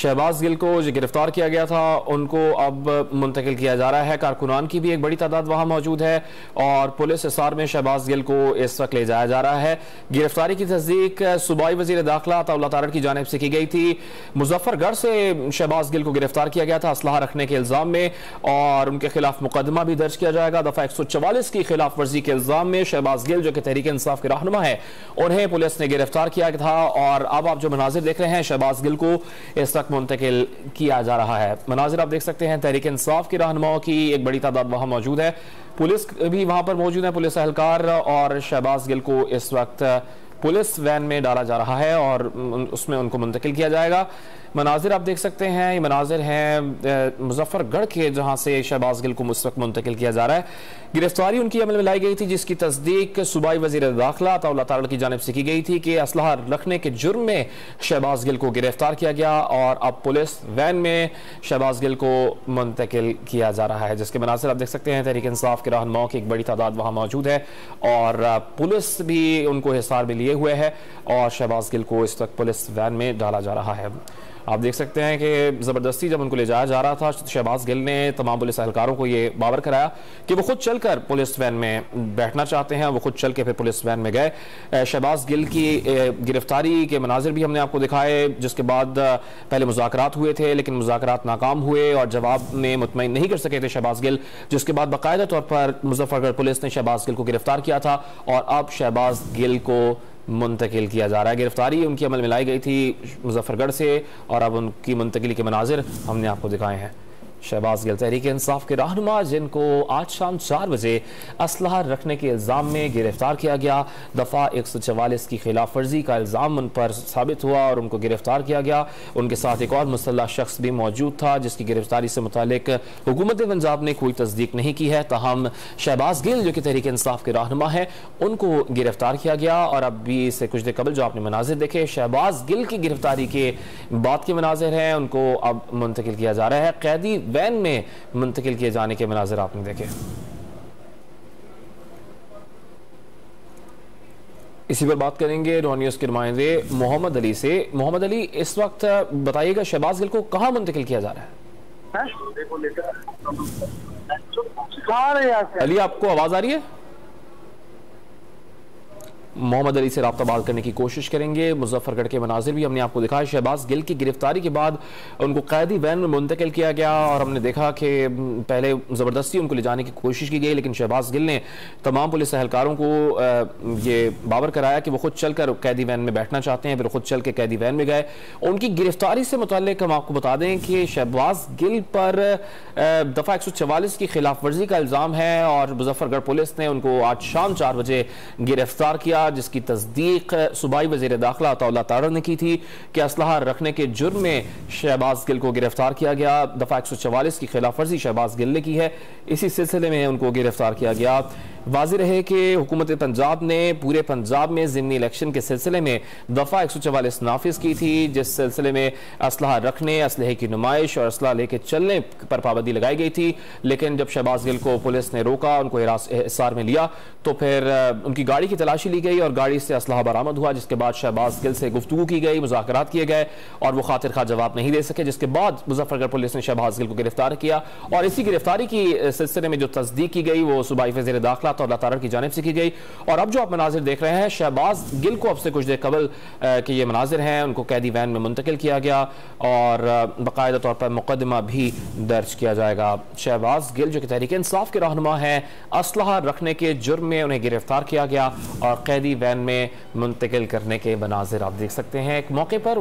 शहबाज गिल को जो गिरफ्तार किया गया था उनको अब मुंतकिल किया जा रहा है। कारकुनान की भी एक बड़ी तादाद वहां मौजूद है और पुलिस हिसार में शहबाज गिल को इस वक्त ले जाया जा रहा है। गिरफ्तारी की तस्दीक सूबाई वजीर दाखिला अताउल्लाह तारड़ की जानिब से की गई थी। मुजफ्फरगढ़ से शहबाज गिल को गिरफ्तार किया गया था असलहा रखने के इल्जाम में और उनके खिलाफ मुकदमा भी दर्ज किया जाएगा। दफा 144 की खिलाफ वर्जी के इल्जाम में शहबाज गिल जो कि तहरीक इंसाफ के रहनुमा है उन्हें पुलिस ने गिरफ्तार किया था और अब आप जो मनाजिर देख रहे हैं शहबाज गिल को इस वक्त मुंतकिल किया जा रहा है। मनाजिर आप देख सकते हैं तहरीक इंसाफ के रहनुमाओं की एक बड़ी तादाद वहां मौजूद है, पुलिस भी वहां पर मौजूद है, पुलिस एहलकार, और शहबाज गिल को इस वक्त पुलिस वैन में डाला जा रहा है और उसमें उनको मुंतकिल किया जाएगा। मनाजिर आप देख सकते हैं, ये मनाजिर हैं मुजफ्फरगढ़ के जहां से शहबाज गिल को उस वक्त मुंतकिल किया जा रहा है। गिरफ्तारी उनकी अमल में लाई गई थी जिसकी तस्दीक सूबाई वजीर दाखिला अताउल्लाह तारड़ की जानिब से की गई थी कि असलहा रखने के जुर्म में शहबाज गिल को गिरफ्तार किया गया और अब पुलिस वैन में शहबाज गिल को मुंतकिल किया जा रहा है। जिसके मनाजिर आप देख सकते हैं तहरीक इंसाफ के रहनुमाओं की एक बड़ी तादाद वहां मौजूद है और पुलिस भी उनको हिसार में लिए हुए है और शहबाज गिल को इस वक्त पुलिस वैन में डाला जा रहा है। आप देख सकते हैं कि ज़बरदस्ती जब उनको ले जाया जा रहा था शहबाज गिल ने तमाम पुलिस एहलकारों को ये बावर कराया कि वो खुद चलकर पुलिस वैन में बैठना चाहते हैं। वो खुद चल के फिर पुलिस वैन में गए। शहबाज गिल की गिरफ्तारी के मनाजिर भी हमने आपको दिखाए, जिसके बाद पहले मुज़ाकरात हुए थे लेकिन मुज़ाकरात नाकाम हुए और जवाब में मुतमईन नहीं कर सके थे शहबाज गिल, जिसके बाद बाकायदा तौर पर मुजफ्फरगढ़ पुलिस ने शहबाज गिल को गिरफ्तार किया था और अब शहबाज गिल को मुंतकिल किया जा रहा है। गिरफ्तारी उनकी अमल में लाई गई थी मुजफ्फरगढ़ से और अब उनकी मुंतकिली के मनाजिर हमने आपको दिखाए हैं। शहबाज गिल तहरीक इंसाफ के रहनुमा जिनको आज शाम 4 बजे असलहा रखने के इल्ज़ाम में गिरफ्तार किया गया। दफ़ा 144 की खिलाफ वर्जी का इल्ज़ाम उन पर साबित हुआ और उनको गिरफ्तार किया गया। उनके साथ एक और मुसल्लह शख्स भी मौजूद था जिसकी गिरफ्तारी से मुतालिक हुकूमत पंजाब ने कोई तस्दीक नहीं की है। ताहम शहबाज गिल जो कि तहरीक इंसाफ के रहनुमा है उनको गिरफ्तार किया गया और अब भी इससे कुछ देर कबल जो आपने मनाजिर देखे शहबाज गिल की गिरफ्तारी के बाद के मनाजिर हैं, उनको अब मुंतकिल किया जा रहा है। कैदी वैन में मुंतकिल किए जाने के मनाजिर आपने देखे। इसी पर बात करेंगे रॉ न्यूज़ के नुमाइंदे मोहम्मद अली से। मोहम्मद अली, इस वक्त बताइएगा शहबाज गिल को कहां मुंतकिल किया जा रहा है? अली, आपको आवाज आ रही है? मोहम्मद अली से राब्ता बात करने की कोशिश करेंगे। मुजफ्फरगढ़ के मनाजिर भी हमने आपको दिखाया। शहबाज गिल की गिरफ्तारी के बाद उनको कैदी वैन में मुंतकिल किया गया और हमने देखा कि पहले ज़बरदस्ती उनको ले जाने की कोशिश की गई लेकिन शहबाज गिल ने तमाम पुलिस एहलकारों को ये बावर कराया कि वो खुद चलकर कैदी वैन में बैठना चाहते हैं। फिर खुद चल के कैदी वैन में गए। उनकी गिरफ्तारी से मुताल्लिक हम आपको बता दें कि शहबाज गिल पर दफ़ा 144 की खिलाफ वर्जी का इल्ज़ाम है और मुजफ्फरगढ़ पुलिस ने उनको आज शाम 4 बजे गिरफ्तार किया, जिसकी तस्दीक सूबाई वज़ीर दाखिला अताउल्लाह तारड़ ने की थी कि असलहा रखने के जुर्म में शहबाज गिल को गिरफ्तार किया गया। दफ़ा 144 की खिलाफ वर्जी शहबाज गिल ने की है, इसी सिलसिले में उनको गिरफ्तार किया गया। वाज़ेह रहे कि हुकूमत पंजाब ने पूरे पंजाब में ज़िमनी इलेक्शन के सिलसिले में दफ़ा 144 नाफिज की थी, जिस सिलसिले में असलहा रखने, असलहे की नुमाइश और असलहा लेके चलने पर पाबंदी लगाई गई थी। लेकिन जब शहबाज गिल को पुलिस ने रोका, उनको हिसार में लिया, तो फिर उनकी गाड़ी की तलाशी ली गई और गाड़ी से असलहा बरामद हुआ। जिसके बाद शहबाज गिल से गुफ्तगू की गई, मुज़ाकरात किए गए और वो खातिर खा जवाब नहीं दे सके, जिसके बाद मुजफ्फरगढ़ पुलिस ने शहबाज गिल को गिरफ्तार किया और इसी गिरफ्तारी की सिलसिले में जो तस्दीक की गई वो सूबाई वज़ीर दाखिला अताउल्लाह तारड़ की जानिब से की गई। और अब जो आप मनाजिर देख रहे हैं शहबाज गिल को अब से कुछ देर कबल के ये मनाजिर हैं, उनको कैदी वैन में मुंतकिल किया गया और बाकायदा तौर पर मुकदमा भी दर्ज किया जाएगा। शहबाज गिल जो कि तहरीक इंसाफ के रहनुमा हैं, असलहा रखने के जुर्म में उन्हें गिरफ्तार किया गया और कैदी वैन में मुंतकिल करने के मनाजिर आप देख सकते हैं। एक मौके पर